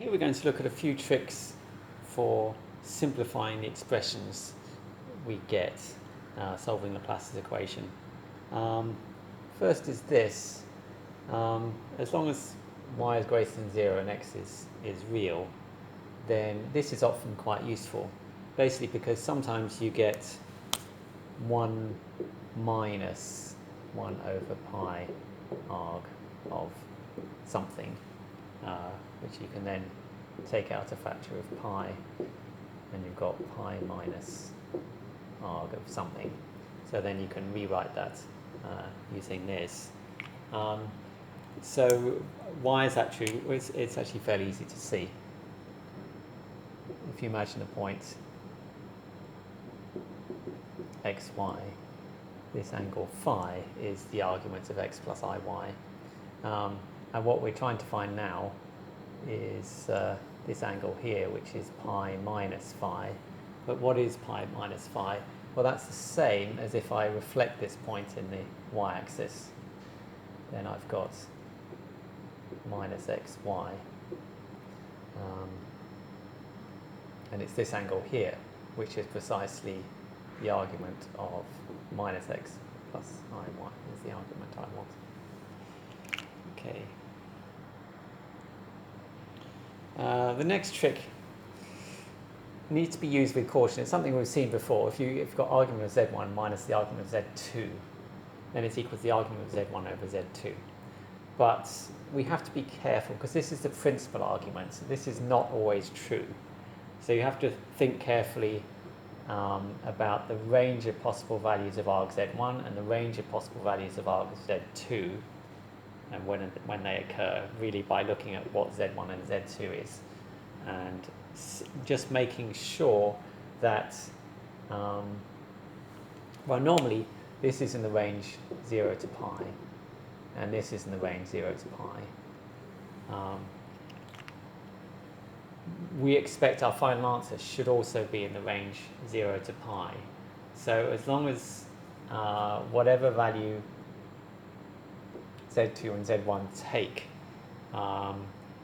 Here we're going to look at a few tricks for simplifying the expressions we get solving Laplace's equation. First is this. As long as y is greater than 0 and x is real, then this is often quite useful. Basically because sometimes you get 1 minus 1 over pi arg of something, which you can then take out a factor of pi, and you've got pi minus arg of something. So then you can rewrite that using this. So why is that true? It's actually fairly easy to see. If you imagine a point xy, this angle phi is the argument of x plus iy. And what we're trying to find now is this angle here, which is pi minus phi. But what is pi minus phi? Well, that's the same as if I reflect this point in the y-axis. Then I've got minus xy. And it's this angle here, which is precisely the argument of minus x plus iy is the argument I want. Okay. The next trick needs to be used with caution. It's something we've seen before. If you've got argument of z1 minus the argument of z2, then it's equal to the argument of z1 over z2. But we have to be careful because this is the principal argument. So this is not always true. So you have to think carefully about the range of possible values of arg z1 and the range of possible values of arg z2, and when they occur, really by looking at what z1 and z2 is, and just making sure that, well, normally this is in the range 0 to pi, and this is in the range 0 to pi. We expect our final answer should also be in the range 0 to pi. So as long as whatever value z2 and z1 take,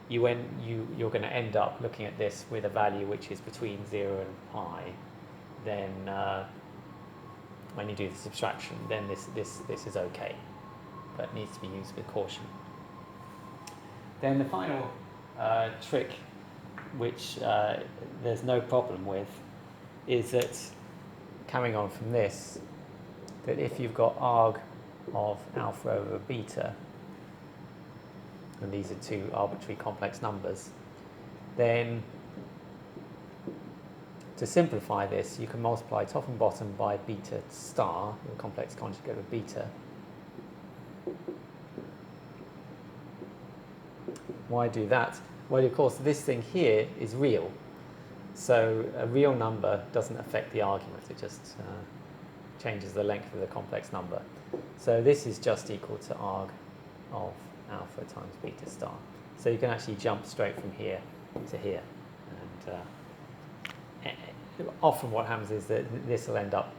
you're going to end up looking at this with a value which is between 0 and pi. Then when you do the subtraction, then this is okay, but needs to be used with caution. Then the final trick, which there's no problem with, is that, carrying on from this, that if you've got arg of alpha over beta, and these are two arbitrary complex numbers, then to simplify this, you can multiply top and bottom by beta star, the complex conjugate of beta. Why do that? Well, of course, this thing here is real. So a real number doesn't affect the argument. It just changes the length of the complex number. So this is just equal to arg of alpha times beta star. So you can actually jump straight from here to here. And often what happens is that this will end up,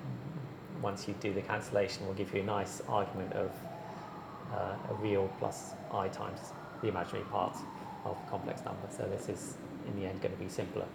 once you do the cancellation, will give you a nice argument of a real plus I times the imaginary part of the complex number. So this is, in the end, going to be simpler.